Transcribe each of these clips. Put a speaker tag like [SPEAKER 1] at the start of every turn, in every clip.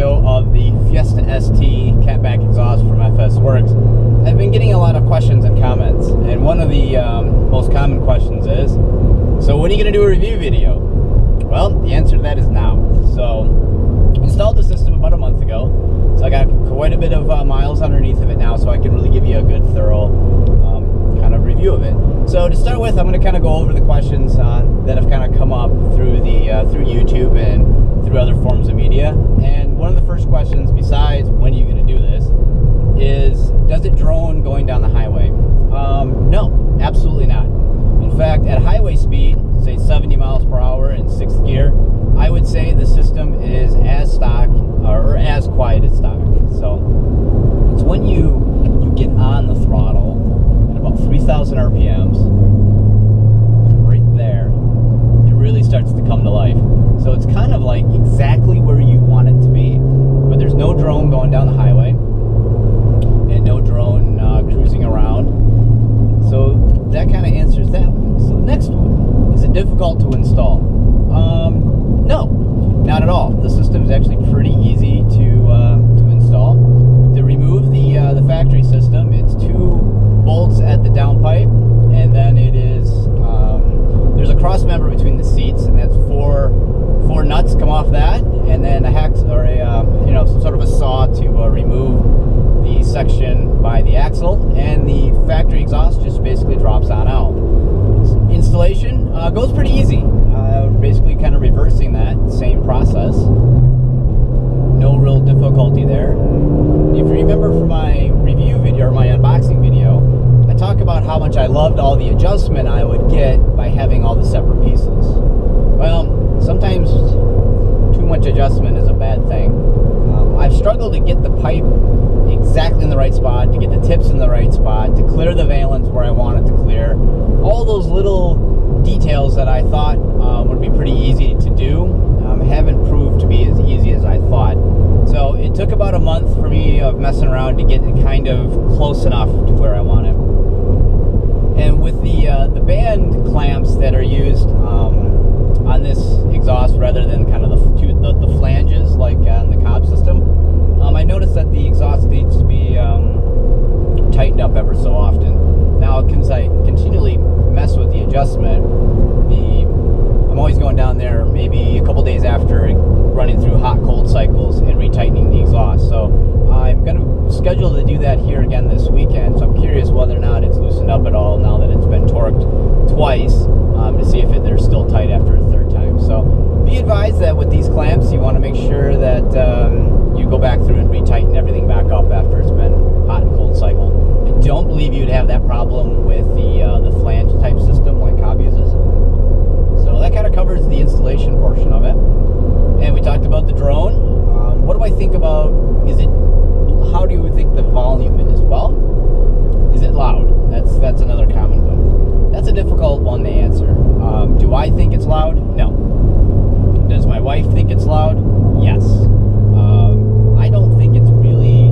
[SPEAKER 1] video of the Fiesta ST catback exhaust from FSWerks, I've been getting a lot of questions and comments, and one of the most common questions is, so when are you going to do a review video? Well, the answer to that is now. So, installed the system about a month ago, so I got quite a bit of miles underneath of it now, so I can really give you a good, thorough kind of review of it. So to start with, I'm going to kind of go over the questions that have kind of come up through through YouTube and through other forms of media. And one of the first questions, besides when are you going to do this, is does it drone going down the highway? No, absolutely not. In fact, at highway speed, say 70 miles per hour in 6th gear, I would say the system is as stock or as quiet as stock. So it's when you get on the throttle at about 3,000 RPMs, right there, it really starts to come to life. So it's kind of like exactly where you want it to be, but there's no drone going down the highway and no drone cruising around. So that kind of answers that one. So the next one, is it difficult to install? No, not at all. The system is actually pretty easy to install. To remove the factory system, it's 2 bolts at the downpipe, and then it is there's a cross member between the seats, and that's four nuts come off that, and then a hex or some sort of a saw to remove the section by the axle, and the factory exhaust just basically drops on out. Installation goes pretty easy. Basically kind of reversing that same process. No real difficulty there. If you remember from my review video or my unboxing video, I talk about how much I loved all the adjustment I would get by having all the separate pieces. Well, sometimes too much adjustment is a bad thing. I've struggled to get the pipe exactly in the right spot, to get the tips in the right spot, to clear the valence where I want it to clear. All those little details that I thought would be pretty easy to do haven't proved to be as easy as I thought. So it took about a month for me of messing around to get it kind of close enough to where I want it. And with the band clamps that are used on this exhaust rather than kind of the flanges like on the Cobb system, I noticed that the exhaust needs to be tightened up ever so often. Now, because I continually mess with the adjustment, I'm always going down there maybe a couple days after running through hot-cold cycles and retightening the exhaust. So I'm going to schedule to do that here again this weekend. So I'm curious whether or not it's loosened up at all now that it's been torqued twice to see if they're still tight after a third time. So be advised that with these clamps, you want to make sure that you go back through and retighten everything back up after it's been hot and cold cycled. I don't believe you'd have that problem with the flange type system like Cobb uses. So that kind of covers the installation portion of it. And we talked about the drone. What do I think about, how do you think the volume is? Well, is it loud? That's another common one. That's a difficult one to answer. Do I think it's loud? No. Does my wife think it's loud? Yes. I don't think it's really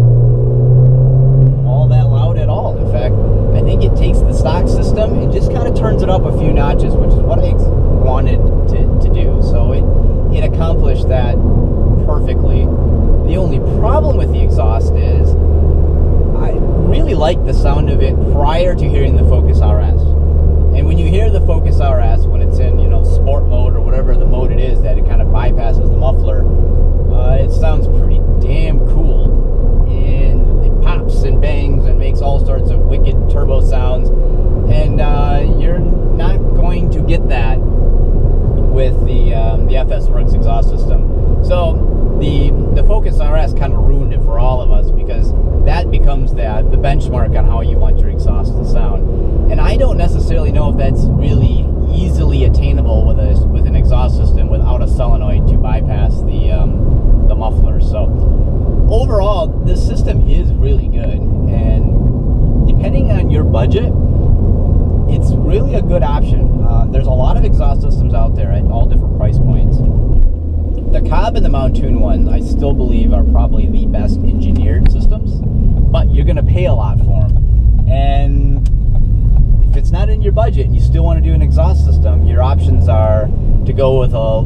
[SPEAKER 1] all that loud at all. In fact, I think it takes the stock system and just kind of turns it up a few notches, which is what I wanted to do. So it accomplished that perfectly. The only problem with the exhaust is I really like the sound of it prior to hearing the Focus RS. And when you hear the Focus RS, when it's in sport mode or whatever the mode it is that it kind of bypasses the muffler, it sounds pretty damn cool. And it pops and bangs and makes all sorts of wicked turbo sounds. And you're not going to get that with the FSWerks exhaust system. So the Focus RS kind of ruined it for all of us, because that becomes the benchmark on how you want your exhaust to sound. And I don't necessarily know if that's really easily attainable with an exhaust system without a solenoid to bypass the muffler. So overall, this system is really good, and depending on your budget, it's really a good option. There's a lot of exhaust systems out there at all different price points. The Cobb and the Montoon ones, I still believe, are probably the best engineered systems, but you're going to pay a lot for them. And if it's not in your budget and you still want to do an exhaust system, your options are to go with a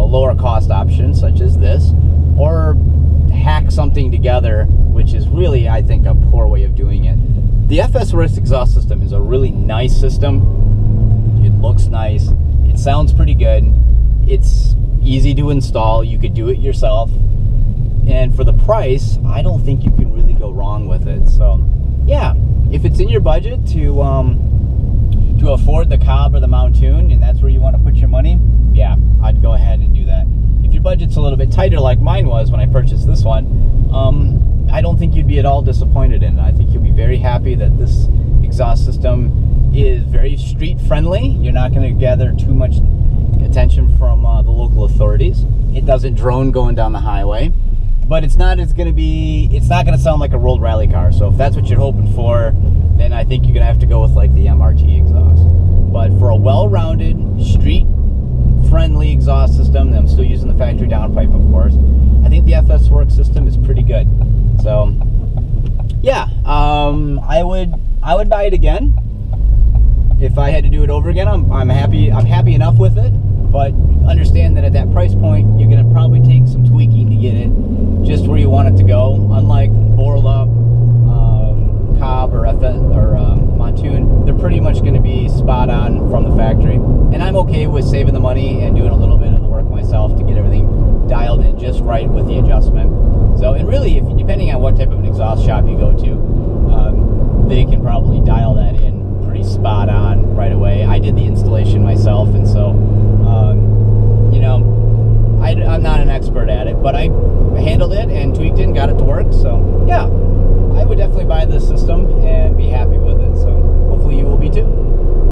[SPEAKER 1] lower cost option such as this, or something together, which is really, I think, a poor way of doing it. The FSWerks exhaust system is a really nice system. It looks nice. It sounds pretty good. It's easy to install. You could do it yourself. And for the price, I don't think you can really go wrong with it. So, yeah, if it's in your budget to afford the Cobb or the Montoon, and that's where you want to put your money, yeah, I'd go ahead and do that. If your budget's a little bit tighter like mine was when I purchased this one, I don't think you'd be at all disappointed in it. I think you'll be very happy that this exhaust system is very street friendly. You're not going to gather too much attention from the local authorities. It doesn't drone going down the highway, but it's not going to sound like a rolled rally car. So if that's what you're hoping for, then I think you're going to have to go with like the MRT exhaust. But for a well-rounded, street-friendly exhaust system, and I'm still using the factory downpipe, of course, I think the FSWerks system is pretty good. So, yeah, I would buy it again. If I had to do it over again, I'm happy enough with it. But understand that at that price point, you're going to probably take some tweaking to get it just where you want it to go. Unlike Borla, Cobb, or Montoon, they're pretty much going to be spot on from the factory. And I'm okay with saving the money and doing a little bit of the work myself to get everything dialed in just right with the adjustment. So, and really, depending on what type of an exhaust shop you go to, they can probably dial that in pretty spot on right away. I did the installation myself, and so, I'm not an expert at it, but I handled it and tweaked it and got it to work. So, yeah,